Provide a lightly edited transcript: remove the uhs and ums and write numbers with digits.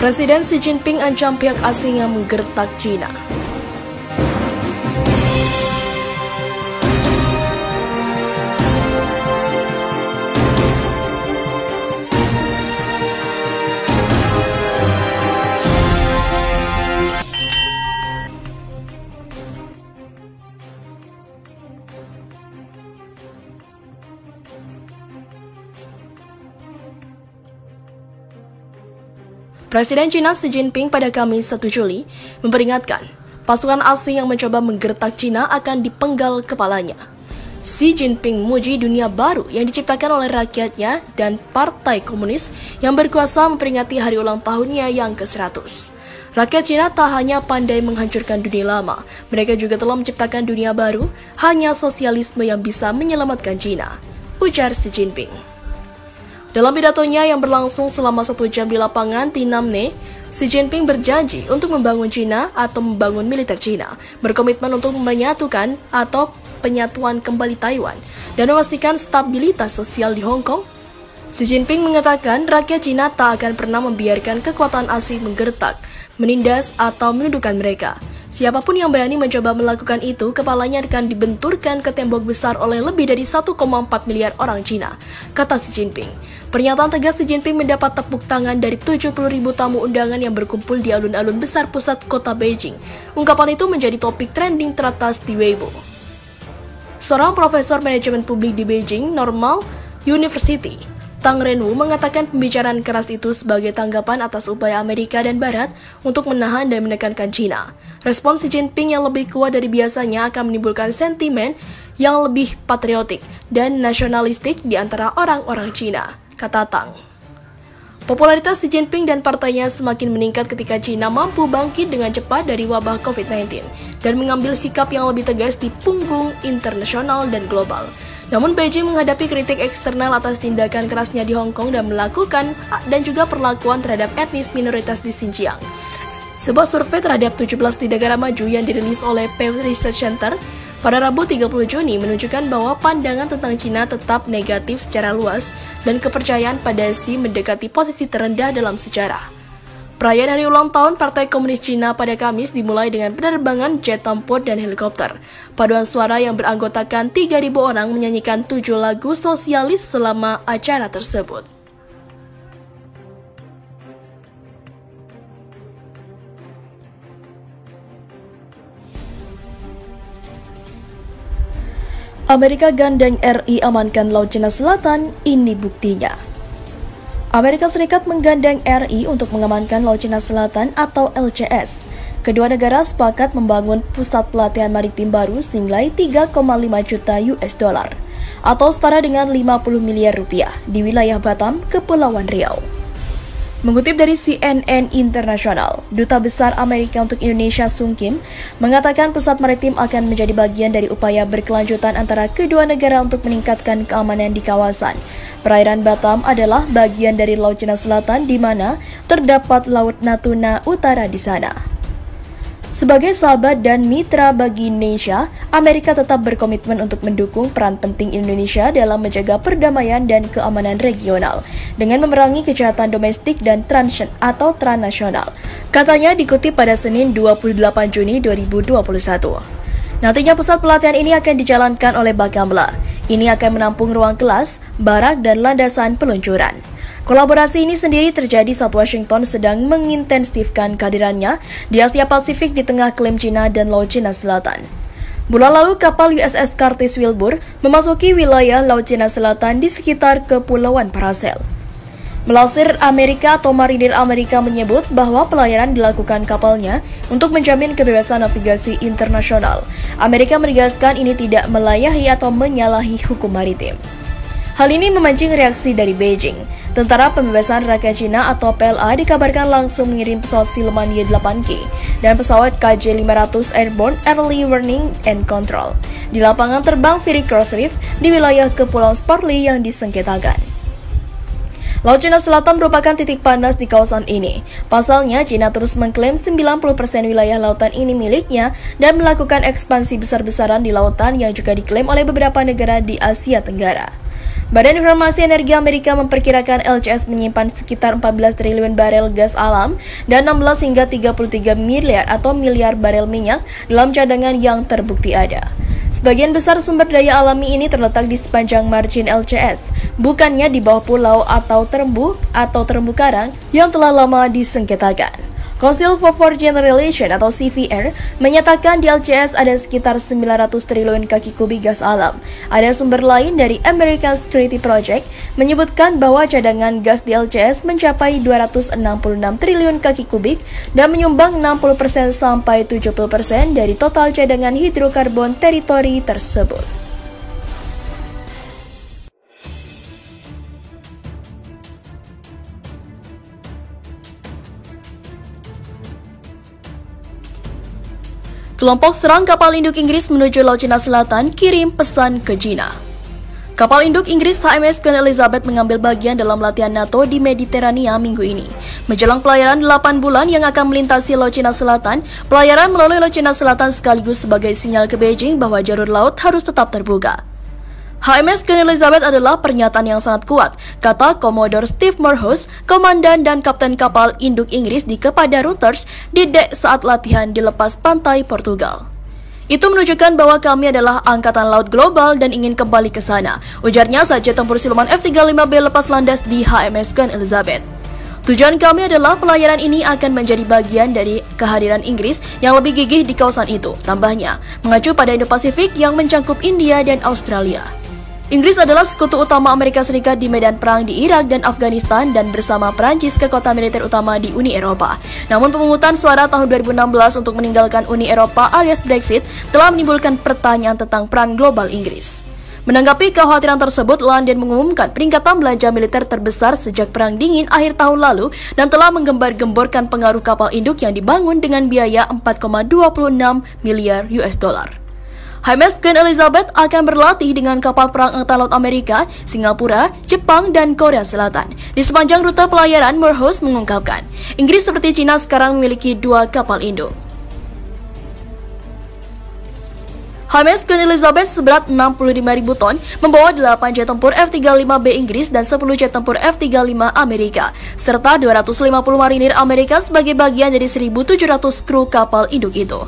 Presiden Xi Jinping ancam pihak asing yang menggertak Cina. Presiden China Xi Jinping pada Kamis 1 Juli memperingatkan pasukan asing yang mencoba menggertak China akan dipenggal kepalanya. Xi Jinping memuji dunia baru yang diciptakan oleh rakyatnya dan Partai Komunis yang berkuasa memperingati hari ulang tahunnya yang ke-100. Rakyat China tak hanya pandai menghancurkan dunia lama, mereka juga telah menciptakan dunia baru, hanya sosialisme yang bisa menyelamatkan China, ujar Xi Jinping. Dalam pidatonya yang berlangsung selama 1 jam di lapangan Tiananmen, Xi Jinping berjanji untuk membangun China atau membangun militer China, berkomitmen untuk menyatukan atau penyatuan kembali Taiwan, dan memastikan stabilitas sosial di Hong Kong. Xi Jinping mengatakan rakyat China tak akan pernah membiarkan kekuatan asing menggertak, menindas atau menundukkan mereka. Siapapun yang berani mencoba melakukan itu, kepalanya akan dibenturkan ke tembok besar oleh lebih dari 1,4 miliar orang Cina, kata Xi Jinping. Pernyataan tegas Xi Jinping mendapat tepuk tangan dari 70.000 tamu undangan yang berkumpul di alun-alun besar pusat kota Beijing. Ungkapan itu menjadi topik trending teratas di Weibo. Seorang profesor manajemen publik di Beijing Normal University, Tang Renwu, mengatakan pembicaraan keras itu sebagai tanggapan atas upaya Amerika dan Barat untuk menahan dan menekankan China. Respon Xi Jinping yang lebih kuat dari biasanya akan menimbulkan sentimen yang lebih patriotik dan nasionalistik di antara orang-orang China, kata Tang. Popularitas Xi Jinping dan partainya semakin meningkat ketika China mampu bangkit dengan cepat dari wabah COVID-19 dan mengambil sikap yang lebih tegas di punggung internasional dan global. Namun Beijing menghadapi kritik eksternal atas tindakan kerasnya di Hong Kong dan melakukan dan juga perlakuan terhadap etnis minoritas di Xinjiang. Sebuah survei terhadap 17 di negara maju yang dirilis oleh Pew Research Center pada Rabu 30 Juni menunjukkan bahwa pandangan tentang China tetap negatif secara luas dan kepercayaan pada Xi mendekati posisi terendah dalam sejarah. Perayaan hari ulang tahun Partai Komunis Cina pada Kamis dimulai dengan penerbangan jet tempur dan helikopter. Paduan suara yang beranggotakan 3.000 orang menyanyikan 7 lagu sosialis selama acara tersebut. Amerika gandeng RI amankan Laut Cina Selatan, ini buktinya. Amerika Serikat menggandeng RI untuk mengamankan Laut Cina Selatan atau LCS. Kedua negara sepakat membangun pusat pelatihan maritim baru senilai 3,5 juta US dollar atau setara dengan 50 miliar rupiah di wilayah Batam, Kepulauan Riau. Mengutip dari CNN International, Duta Besar Amerika untuk Indonesia Sung Kim mengatakan pusat maritim akan menjadi bagian dari upaya berkelanjutan antara kedua negara untuk meningkatkan keamanan di kawasan. Perairan Batam adalah bagian dari Laut Cina Selatan di mana terdapat Laut Natuna Utara di sana. Sebagai sahabat dan mitra bagi Indonesia, Amerika tetap berkomitmen untuk mendukung peran penting Indonesia dalam menjaga perdamaian dan keamanan regional dengan memerangi kejahatan domestik dan transnasional. Katanya dikutip pada Senin 28 Juni 2021. Nantinya pusat pelatihan ini akan dijalankan oleh Bakamla. Ini akan menampung ruang kelas, barak, dan landasan peluncuran. Kolaborasi ini sendiri terjadi saat Washington sedang mengintensifkan kehadirannya di Asia Pasifik di tengah klaim China dan Laut Cina Selatan. Bulan lalu, kapal USS Curtis Wilbur memasuki wilayah Laut Cina Selatan di sekitar Kepulauan Paracel. Melansir Amerika atau Marinir Amerika menyebut bahwa pelayaran dilakukan kapalnya untuk menjamin kebebasan navigasi internasional. Amerika menegaskan ini tidak melayahi atau menyalahi hukum maritim. Hal ini memancing reaksi dari Beijing. Tentara Pembebasan Rakyat Cina atau PLA dikabarkan langsung mengirim pesawat siluman Y-8K dan pesawat KJ-500 Airborne Early Warning and Control di lapangan terbang Fury Cross Reef di wilayah Kepulauan Spratly yang disengketakan. Laut Cina Selatan merupakan titik panas di kawasan ini. Pasalnya, China terus mengklaim 90% wilayah lautan ini miliknya dan melakukan ekspansi besar-besaran di lautan yang juga diklaim oleh beberapa negara di Asia Tenggara. Badan Informasi Energi Amerika memperkirakan LCS menyimpan sekitar 14 triliun barel gas alam dan 16 hingga 33 miliar atau miliar barel minyak dalam cadangan yang terbukti ada. Sebagian besar sumber daya alami ini terletak di sepanjang margin LCS, bukannya di bawah pulau atau terumbu karang yang telah lama disengketakan. Council for Foreign Relations atau CFR menyatakan di LCS ada sekitar 900 triliun kaki kubik gas alam. Ada sumber lain dari American Security Project menyebutkan bahwa cadangan gas di LCS mencapai 266 triliun kaki kubik dan menyumbang 60% sampai 70% dari total cadangan hidrokarbon teritori tersebut. Kelompok serang kapal induk Inggris menuju Laut Cina Selatan kirim pesan ke China. Kapal induk Inggris HMS Queen Elizabeth mengambil bagian dalam latihan NATO di Mediterania minggu ini. Menjelang pelayaran 8 bulan yang akan melintasi Laut Cina Selatan, pelayaran melalui Laut Cina Selatan sekaligus sebagai sinyal ke Beijing bahwa jalur laut harus tetap terbuka. HMS Queen Elizabeth adalah pernyataan yang sangat kuat, kata Commodore Steve Moorhouse, komandan dan kapten kapal induk Inggris kepada Reuters di dek saat latihan di lepas pantai Portugal. Itu menunjukkan bahwa kami adalah angkatan laut global dan ingin kembali ke sana, ujarnya saat jet tempur siluman F-35B lepas landas di HMS Queen Elizabeth. Tujuan kami adalah pelayaran ini akan menjadi bagian dari kehadiran Inggris yang lebih gigih di kawasan itu, tambahnya, mengacu pada Indo-Pasifik yang mencangkup India dan Australia. Inggris adalah sekutu utama Amerika Serikat di medan perang di Irak dan Afghanistan dan bersama Perancis kekuatan militer utama di Uni Eropa. Namun pemungutan suara tahun 2016 untuk meninggalkan Uni Eropa alias Brexit telah menimbulkan pertanyaan tentang peran global Inggris. Menanggapi kekhawatiran tersebut, London mengumumkan peningkatan belanja militer terbesar sejak Perang Dingin akhir tahun lalu dan telah menggembar-gemborkan pengaruh kapal induk yang dibangun dengan biaya 4,26 miliar US dollar. HMS Queen Elizabeth akan berlatih dengan kapal perang Angkatan Laut Amerika, Singapura, Jepang, dan Korea Selatan. Di sepanjang rute pelayaran, Moorhouse mengungkapkan, Inggris seperti Cina sekarang memiliki 2 kapal induk. HMS Queen Elizabeth seberat 65.000 ton membawa 8 jet tempur F-35B Inggris dan 10 jet tempur F-35 Amerika, serta 250 marinir Amerika sebagai bagian dari 1.700 kru kapal induk itu.